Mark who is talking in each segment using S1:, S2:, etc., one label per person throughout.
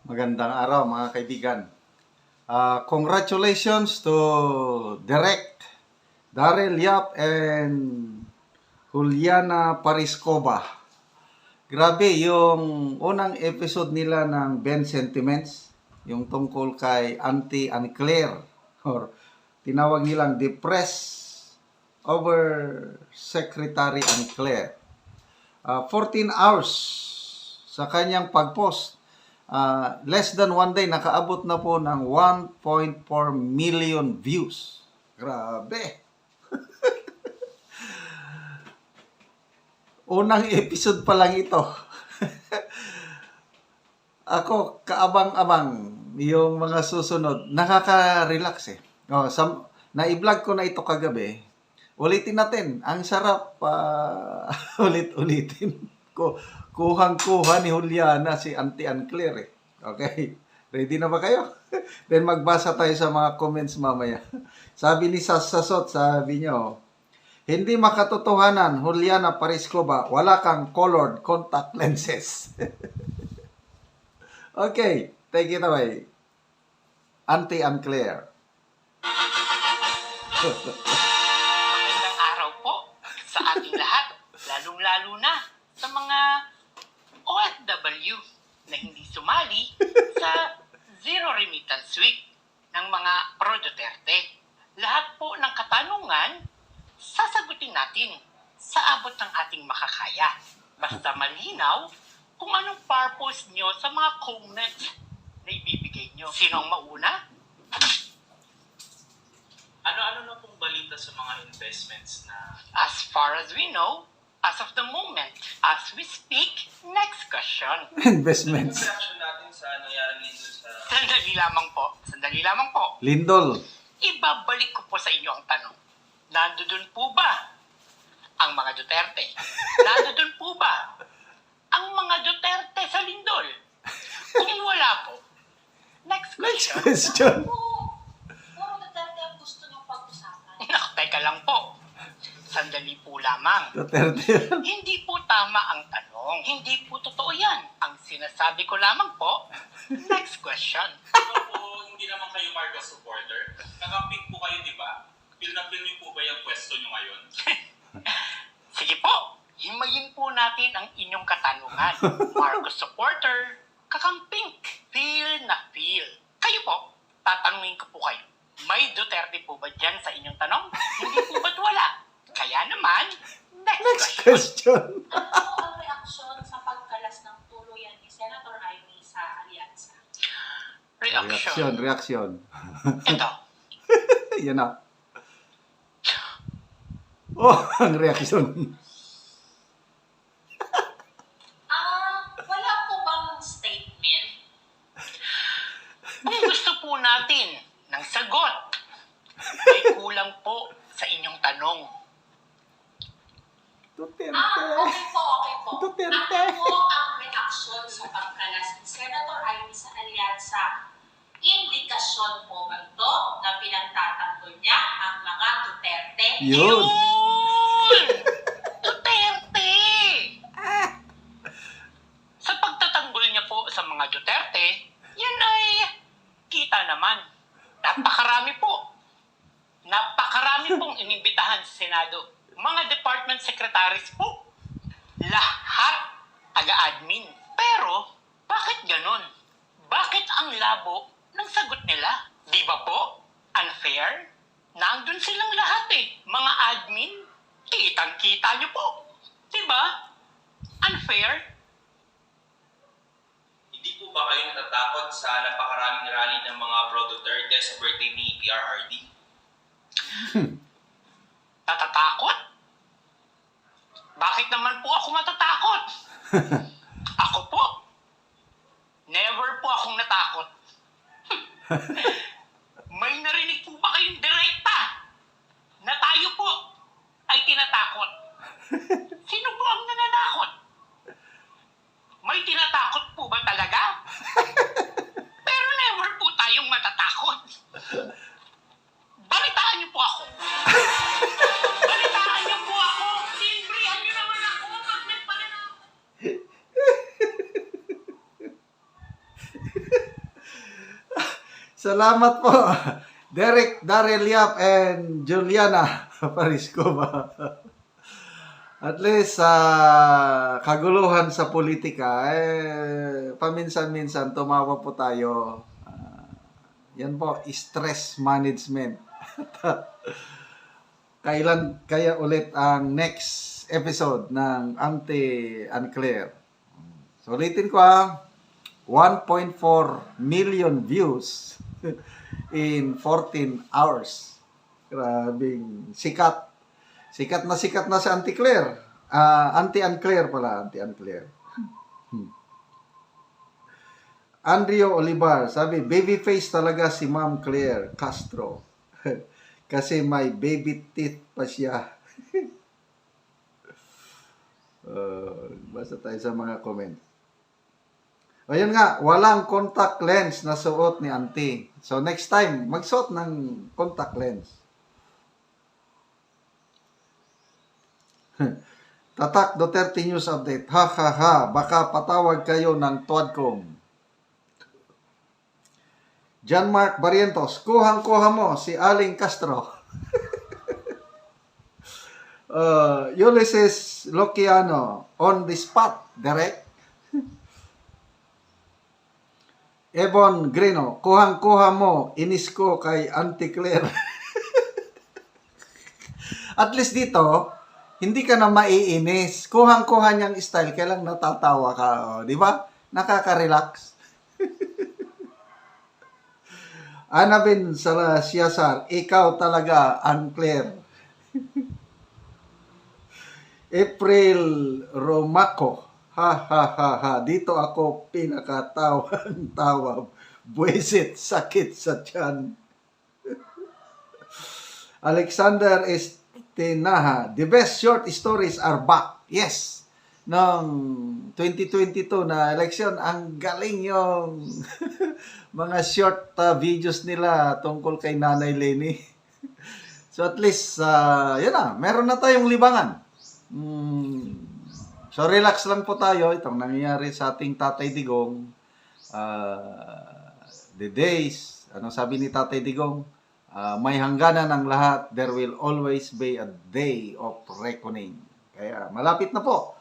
S1: Magandang araw mga kaibigan. Congratulations to Direk, Daryl Yap and Juliana Pariscova. Grabe yung unang episode nila ng Ben Sentiments, yung tungkol kay Auntie Anne Claire, or tinawag nilang the Press Over Secretary Anne Claire. 14 hours sa kanyang pag-post. Less than one day, nakaabot na po ng 1.4 million views. Grabe! Unang episode pa lang ito. Ako, kaabang-abang yung mga susunod. Nakaka-relax eh. Na-vlog ko na ito kagabi. Ulitin natin. Ang sarap ulit-ulitin ko. Kuhang-kuha ni Juliana si Auntie Anne Claire eh. Okay. Ready na ba kayo? Then magbasa tayo sa mga comments mamaya. Sabi ni Sasasot, sabi niyo, hindi makatotohanan, Juliana Pariscova, wala kang colored contact lenses. Okay, take it away. Auntie Anne Claire.
S2: Magandang araw po sa ating lahat, lalong-lalo na sa mga OFW na hindi sumali sa Zero Remittance Week ng mga pro-Duterte. Lahat po ng katanungan, sasagutin natin sa abot ng ating makakaya. Basta malinaw kung anong purpose nyo sa mga comments na ibibigay nyo. Sinong mauna?
S3: Ano-ano na pong balita sa mga investments na...
S2: As far as we know, as of the moment, as we speak, next question.
S1: Investments.
S3: reaction natin sa nangyari nito sa...
S2: Sandali lamang po.
S1: Lindol.
S2: Ibabalik ko po sa inyo ang tanong. Nandoon po ba ang mga Duterte? Nandoon po ba ang mga Duterte sa Lindol? Kung wala po, next
S1: Next
S2: question.
S1: question.
S4: Puro Duterte ang gusto niyong pag-usapan.
S2: Naku, teka lang po. Sandali po lamang.
S1: Duterte.
S2: Hindi po tama ang tanong. Hindi po totoo yan. Ang sinasabi ko lamang po, next question.
S3: Ito po, hindi naman kayo Marcos supporter. Nakamping po kayo, di ba? Feel na feel niyo po ba yung pwesto niyo ngayon?
S2: Sige po, himayin po natin ang inyong katanungan. Marcos supporter, kakamping, feel na feel. Kayo po, tatanungin ko po kayo. May Duterte po ba dyan sa inyong tanong? Hindi po ba't wala? Kaya naman, next
S1: Next
S2: question.
S1: question.
S4: Ano ang reaksyon sa pagkalas ng tuluyan ni Senator Amy sa alyansa?
S1: Reaction.
S2: Ito,
S1: Yan na. Oh, ang reaction.
S4: Wala po bang statement?
S2: kung gusto po natin ng sagot, may kulang po sa inyong tanong.
S1: Duterte.
S4: Okay po.
S1: Duterte.
S4: Ano po ang reaksyon sa pagkalas ni Senator Amy sa alyansa? Indikasyon po ba ito na pinagtatanggol niya ang mga Duterte?
S1: Yun.
S2: Duterte! Sa pagtatanggol niya po sa mga Duterte, yan ay kita naman. Napakarami pong inimbitahan sa Senado. Mga department secretaries po. Lahat taga-admin. Pero, bakit ganon? Bakit ang labo ng sagot nila? Di ba po? Unfair? Nandun silang lahat eh. Mga admin, kitang-kita nyo po. Di ba? Unfair?
S3: Hindi po ba kayo natatakot sa napakaraming rally ng mga pro-Duterte sa birthday ni PRRD?
S2: Natatakot? Bakit naman po ako matatakot? Ako po. Never po akong natakot. May narinig po ba kayong direkta na tayo po ay tinatakot? Sino po ang nananakot? May tinatakot po ba talaga? Pero never po tayong matatakot. Balitaan niyo po ako. Balitaan niyo po ako. Timbrihan niyo naman ako. Magnet pa rin ako.
S1: Salamat po. Derek, Daryl Yap, and Juliana Pariscova. At least sa kaguluhan sa politika, paminsan-minsan tumawa po tayo. Yan po, stress management. Kailan kaya ulit ang next episode ng Auntie Unclear? So ulitin ko 1.4 million views in 14 hours. Grabing sikat. Sikat na si Auntie Claire. Auntie Unclear pala, Auntie Unclear. Andrea Olivar, sabi, baby face talaga si Ma'am Claire Castro. Kasi may baby teeth pa siya. Basta tayo sa mga comment. Ayun nga, walang contact lens na suot ni Auntie. So next time, magsuot ng contact lens. Tatak Duterte News Update. Ha ha ha, baka patawag kayo ng Toadcom. John Mark Barrientos, kuhang-kuha mo si Aling Castro. Ulysses Lociano, on the spot, direct. Ebon Grino, kuhang-kuha mo, inis ko kay Auntie Claire. At least dito, hindi ka na maiinis. Kuhang-kuha niyang style, kailang natatawa ka. Di ba? Nakaka-relax. Anabin Salasiasar, ikaw talaga, Unclear. April Romaco, ha ha ha ha, dito ako pinakatawa. Buwisit, sakit sa tiyan. Alexander Estinaha, the best short stories are back. Yes. Noong 2022 na election, ang galing yung mga short videos nila tungkol kay Nanay Leni. So at least, yun na, meron na tayong libangan. So relax lang po tayo. Itong nangyayari sa ating Tatay Digong. The days, anong sabi ni Tatay Digong? May hangganan ng lahat. There will always be a day of reckoning. Kaya malapit na po.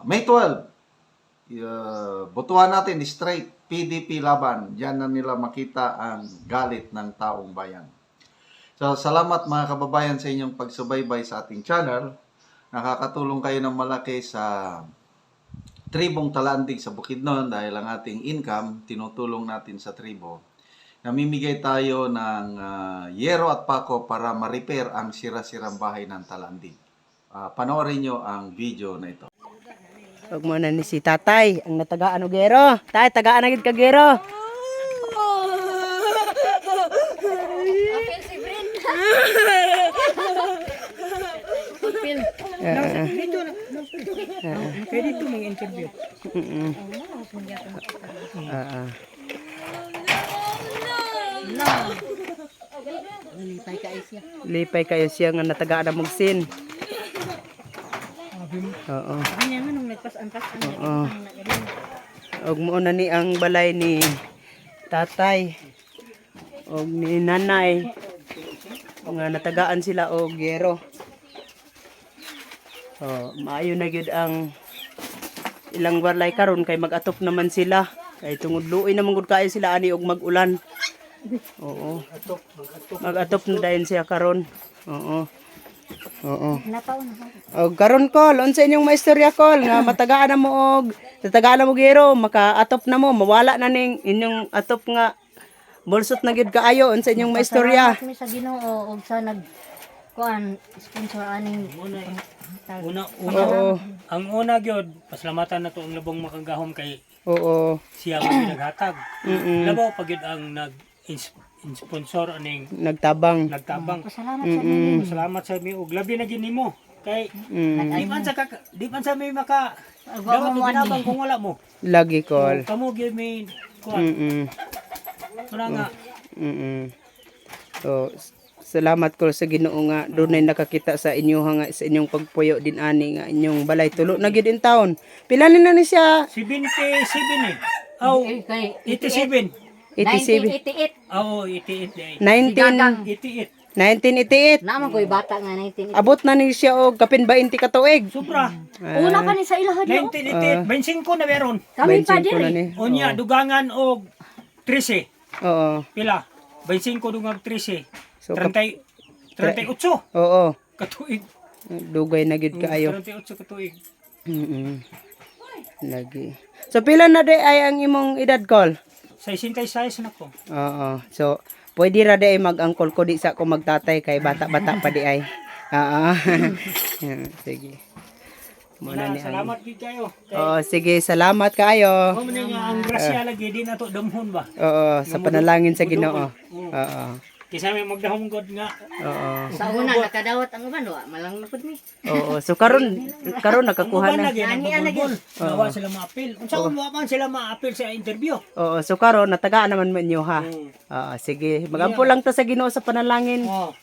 S1: May 12, botohan natin straight PDP laban. Diyan na nila makita ang galit ng taong bayan. So, salamat mga kababayan sa inyong pagsubaybay sa ating channel. Nakakatulong kayo ng malaki sa tribong Talandig sa Bukidnon dahil ang ating income, tinutulong natin sa tribo. Namimigay tayo ng yero at pako para ma-repair ang sira-sirang bahay ng Talandig. Panoorin nyo ang video na ito.
S5: Huwag mo na ni si tatay, ang natagaan o gero. Tay, tagaan agad ka gero.
S6: Kaya dito may interview.
S5: Lipay kayo siya nga natagaan na magsin. Oo.
S6: Kanya nga nung nagpas-anpas
S5: Oo. Og mo na ni ang balay ni tatay og ni nanay nga natagaan sila og gero. Maayo na gyud ang ilang balay karon kay mag-atop naman sila. Kay tungod luoy naman gud kayo sila ani og mag-ulan. Oo. Mag-atop na dayon siya karon. Oo. Oo. Og karon kol, unsa inyong maistorya kol nga matagaan na mo og tatagaan na mo gero, maka-atop na mo, mawala na ning inyong atop nga bolsot na gyud kaayo, unsa inyong maistorya?
S6: kami sa Ginoo og sa kuan sponsor aning
S5: Oo.
S7: Ang una gyud, pasalamatan nato ang labong makagahom kay
S5: Oo.
S7: siya man yung naghatag.
S5: Mm-mm.
S7: Labaw pag yun ang nag-sponsor aning
S5: Nagtabang.
S7: nagtabang.
S6: pasalamat sa Ginoo.
S7: Salamat sa mi og labi na gid nimo. Kay
S5: Mm.
S7: di man sa mi maka
S6: Agaw
S7: dapat
S6: mo ani.
S7: ginabang kung wala mo.
S5: Lagi kol.
S7: Kamo gyud mi kuan.
S5: Mm.
S7: Muna nga
S5: Mm. So salamat ko sa Ginoo nga dunay nakakita sa inyo nga sa inyong pagpuyo din ani nga inyong balay tulo na gyud in taon. Pila na ni siya?
S7: 77 eh. Aw,
S6: Kay
S7: 87.
S5: 87.
S6: 1988.
S7: Oo, 88 day.
S5: 19
S7: 88.
S5: 1988.
S6: Naman ko'y bata nga 1988.
S5: Abot na ni siya og kapin 20 ka tuig.
S7: Sobra.
S6: Una pa ni sa ilahan yo.
S7: 1988, 25 na meron.
S6: Kami pa
S5: 25 na
S6: diri.
S5: ni.
S7: Unya, dugangan og 13.
S5: Oo.
S7: Pila? 25 dugang 13.
S5: So,
S7: 38
S5: Oo.
S7: katuig.
S5: Dugay na gid kaayo.
S7: 38 katuig.
S5: Lagi. So pila na day ay ang imong edad call?
S7: 66 na ko.
S5: Oo. So pwede ra day mag-angkol ko di sa ako magtatay kay bata-bata pa di ay. Oo. Sige. Muna ni ang.
S7: Salamat gid kayo.
S5: Oo, sige, salamat kaayo.
S7: Mo man nga ang grasya lagi di nato damhon ba.
S5: Oo, sa panalangin sa Ginoo. Oo.
S7: Kisa may magdahom god nga.
S5: Oo.
S6: Sa una nakadawat ang uban wa malang napud mi.
S5: Oo. So karon nakakuha na.
S7: Lagi nagbubol. Nawa sila ma-appeal. Unsa man man sila ma-appeal sa interview?
S5: Oo, so karon natagaan naman man inyo ha. Oo, sige. Magampo lang ta sa Ginoo sa panalangin.
S7: Oh.